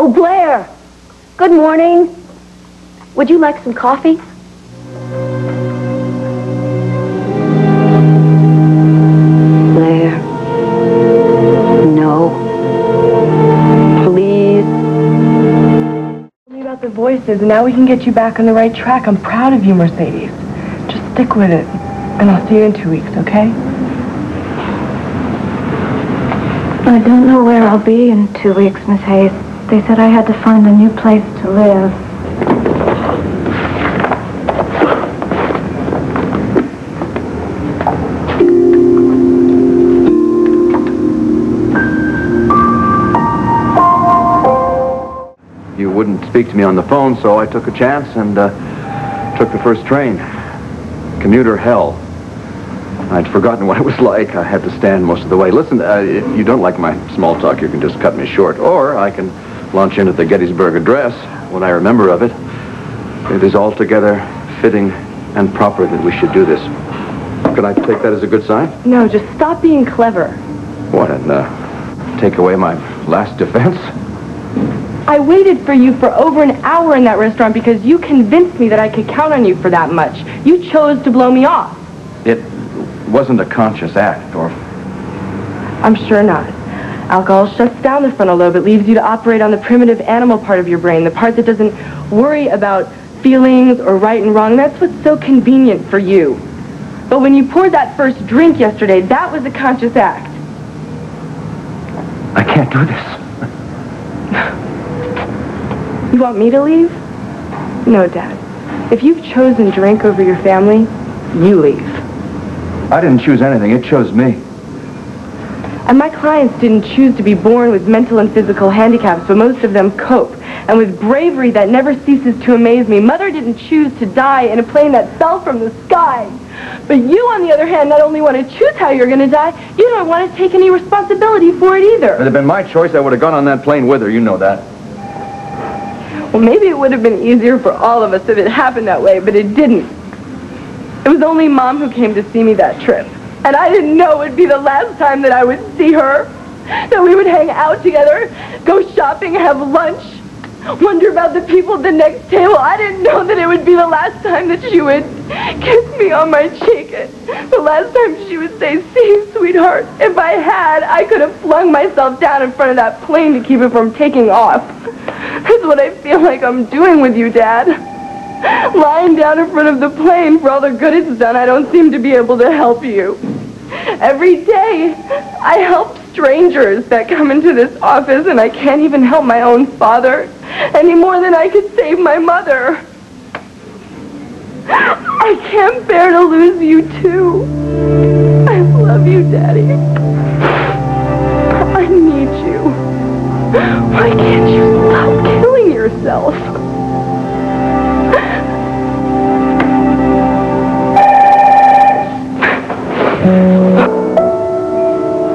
Oh, Blair. Good morning. Would you like some coffee? Blair. No. Please. Tell me about the voices, and now we can get you back on the right track. I'm proud of you, Mercedes. Just stick with it, and I'll see you in 2 weeks, okay? I don't know where I'll be in 2 weeks, Miss Hayes. They said I had to find a new place to live. You wouldn't speak to me on the phone, so I took a chance and took the first train. Commuter hell. I'd forgotten what it was like. I had to stand most of the way. Listen, if you don't like my small talk, you can just cut me short. Or I can launch in at the Gettysburg Address, what I remember of it. It is altogether fitting and proper that we should do this. Can I take that as a good sign? No, just stop being clever. What, and take away my last defense? I waited for you for over an hour in that restaurant because you convinced me that I could count on you for that much. You chose to blow me off. It wasn't a conscious act, or... I'm sure not. Alcohol shuts down the frontal lobe. It leaves you to operate on the primitive animal part of your brain, the part that doesn't worry about feelings or right and wrong. That's what's so convenient for you. But when you poured that first drink yesterday, that was a conscious act. I can't do this. You want me to leave? No, Dad. If you've chosen drink over your family, you leave. I didn't choose anything. It chose me. And my clients didn't choose to be born with mental and physical handicaps, but most of them cope. And with bravery that never ceases to amaze me. Mother didn't choose to die in a plane that fell from the sky. But you, on the other hand, not only want to choose how you're going to die, you don't want to take any responsibility for it either. If it had been my choice, I would have gone on that plane with her. You know that. Well, maybe it would have been easier for all of us if it happened that way, but it didn't. It was only Mom who came to see me that trip. And I didn't know it would be the last time that I would see her. That we would hang out together, go shopping, have lunch, wonder about the people at the next table. I didn't know that it would be the last time that she would kiss me on my cheek. The last time she would say, "See, sweetheart." If I had, I could have flung myself down in front of that plane to keep it from taking off. That's what I feel like I'm doing with you, Dad. Lying down in front of the plane. For all the good it's done, I don't seem to be able to help you. Every day, I help strangers that come into this office, and I can't even help my own father any more than I could save my mother. I can't bear to lose you, too. I love you, Daddy. I need you. Why can't you stop killing yourself?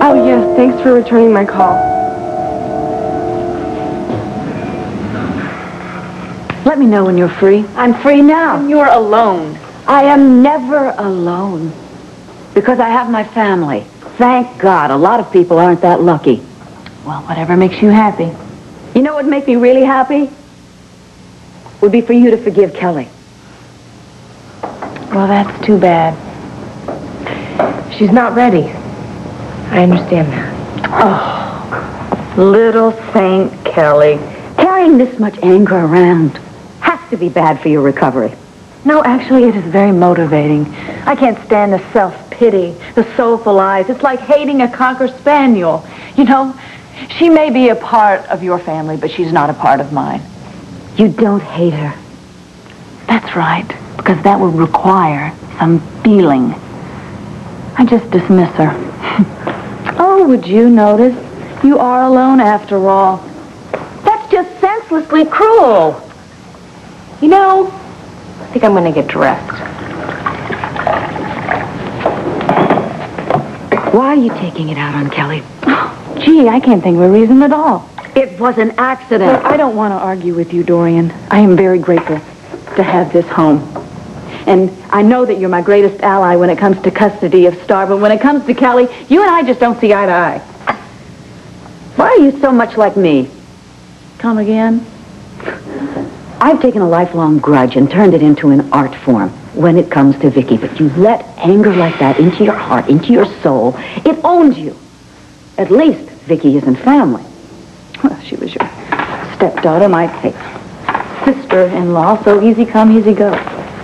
Oh, yes, thanks for returning my call. Let me know when you're free. I'm free now. And you're alone. I am never alone. Because I have my family. Thank God. A lot of people aren't that lucky. Well, whatever makes you happy. You know what would make me really happy? Would be for you to forgive Kelly. Well, that's too bad. She's not ready. I understand that. Oh, little Saint Kelly. Carrying this much anger around has to be bad for your recovery. No, actually, it is very motivating. I can't stand the self-pity, the soulful eyes. It's like hating a Cocker Spaniel. You know, she may be a part of your family, but she's not a part of mine. You don't hate her. That's right, because that would require some feeling. I just dismiss her. Oh, would you notice? You are alone after all. That's just senselessly cruel. You know, I think I'm going to get dressed. Why are you taking it out on Kelly? Oh, gee, I can't think of a reason at all. It was an accident. Look, I don't want to argue with you, Dorian. I am very grateful to have this home. And I know that you're my greatest ally when it comes to custody of Starr, but when it comes to Kelly, you and I just don't see eye to eye. Why are you so much like me? Come again? I've taken a lifelong grudge and turned it into an art form when it comes to Vicky. But you let anger like that into your heart, into your soul. It owns you. At least Vicky isn't family. Well, she was your stepdaughter, my sister-in-law, so easy come, easy go.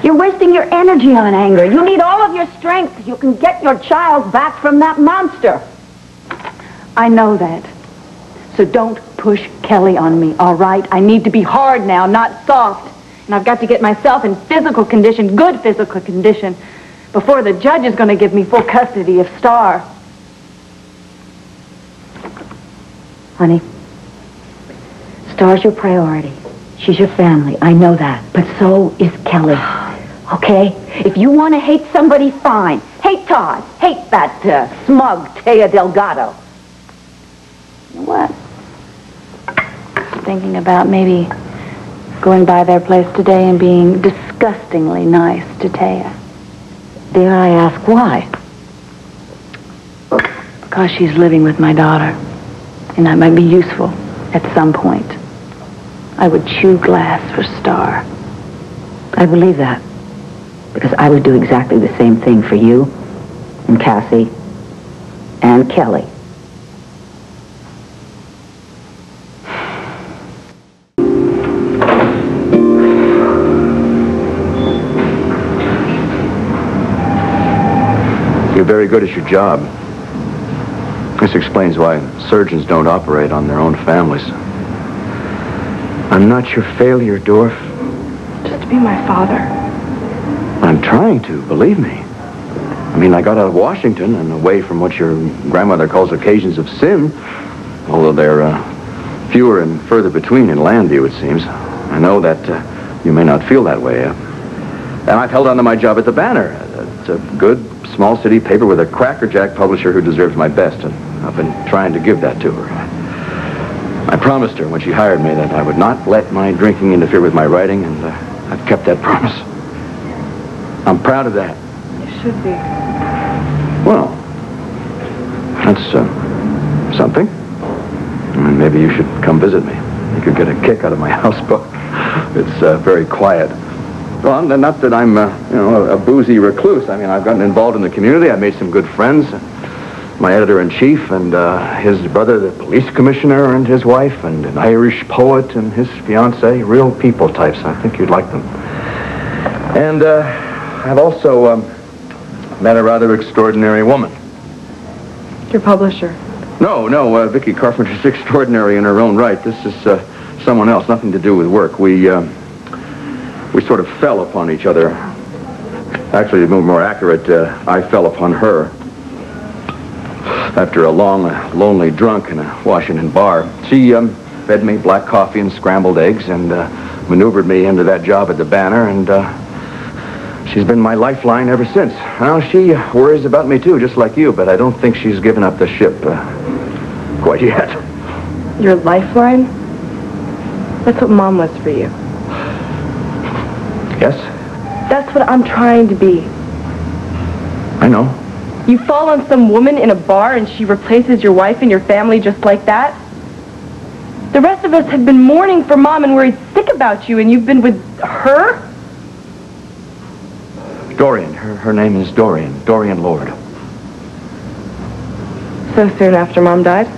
You're wasting your energy on anger. You need all of your strength so you can get your child back from that monster. I know that. So don't push Kelly on me, all right? I need to be hard now, not soft. And I've got to get myself in physical condition, good physical condition, before the judge is going to give me full custody of Starr. Honey, Starr's your priority. She's your family. I know that. But so is Kelly. Okay? If you want to hate somebody, fine. Hate Todd. Hate that smug Taya Delgado. You know what? Thinking about maybe going by their place today and being disgustingly nice to Taya. Dare I ask why? Because she's living with my daughter. And that might be useful at some point. I would chew glass for Starr. I believe that. Because I would do exactly the same thing for you and Cassie and Kelly. You're very good at your job. This explains why surgeons don't operate on their own families. I'm not your failure, Dorf. Just be my father. I'm trying to, believe me. I mean, I got out of Washington and away from what your grandmother calls occasions of sin, although they're fewer and further between in Landview, it seems. I know that you may not feel that way. And I've held on to my job at the Banner. It's a good, small city paper with a crackerjack publisher who deserves my best, and I've been trying to give that to her. I promised her when she hired me that I would not let my drinking interfere with my writing, and I've kept that promise. I'm proud of that. You should be. Well, that's something. I mean, maybe you should come visit me. You could get a kick out of my houseboat. It's very quiet. Well, not that I'm, a boozy recluse. I mean, I've gotten involved in the community. I've made some good friends. My editor-in-chief and his brother, the police commissioner, and his wife, and an Irish poet and his fiancée. Real people types. I think you'd like them. And I've also met a rather extraordinary woman. Your publisher. No, Vicky Carpenter's extraordinary in her own right. This is someone else, nothing to do with work. We sort of fell upon each other. Actually, to be more accurate, I fell upon her. After a long, lonely drunk in a Washington bar, she fed me black coffee and scrambled eggs and maneuvered me into that job at the Banner, and she's been my lifeline ever since. Now, she worries about me, too, just like you, but I don't think she's given up the ship quite yet. Your lifeline? That's what Mom was for you. Yes? That's what I'm trying to be. I know. You fall on some woman in a bar and she replaces your wife and your family just like that? The rest of us have been mourning for Mom and worried sick about you, and you've been with her? Dorian. Her name is Dorian. Dorian Lord. So soon after Mom died?